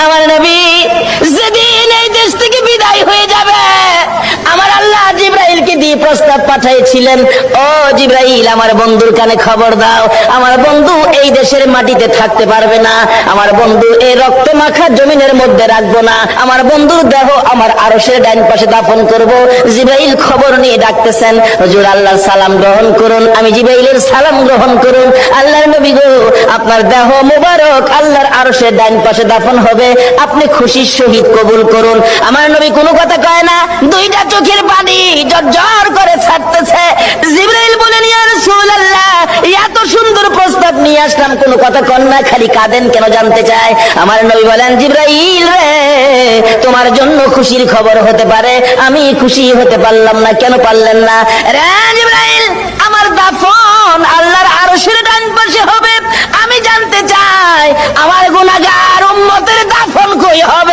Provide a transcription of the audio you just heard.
আমার নবী যেদিন এই দেশ থেকে বিদায় হয়ে যাবে, আমার আল্লাহ জিবরাইলকে দিয়ে প্রস্তাব পাঠিয়েছিলেন, ও জিবরাইল, আমার বন্ধুর কানে খবর দাও, আমার বন্ধু এই দেশের মাটিতে থাকতে পারবে না, আমার বন্ধু এই রক্ত মাখা জমিনের মধ্যে রাখবো না, আমার বন্ধুর দেহ আমার আরশের ডাইন পাশে দাফন করব। জিবরাইল খবর নিয়ে ডাকতেছেন, হুজুর আল্লাহর সালাম গ্রহণ করুন। আমি জিবরাইলের সালাম গ্রহণ করুন। আল্লাহর নবী গো, আপনার দেহ মুবারক আল্লাহর আরশের ডাইন পাশে দাফন হবে, আপনি খুশির সহিত কবুল করুন। আমার নবী কোনো কথা কয় না, দুইটা চোখের পানি ঝরঝর করে ছাড়তেছে। জিবরাইল বলেন, ইয়া রাসূলুল্লাহ, এত সুন্দর প্রস্তাব নিয়ে আসলাম, কোনো কথা কন না, খালি কাঁদেন কেন জানতে চায়। আমার নবী বলেন, জিবরাইল রে, তোমার জন্য খুশির খবর হতে পারে, আমি খুশি হতে পারলাম না। কেন পারলেন না? রে জিবরাইল, আমার দাফন আল্লাহর আরশের ডান পাশে হবে, আমি জানতে চাই আমার গুনাহগার উম্মতের দাফন কই হবে।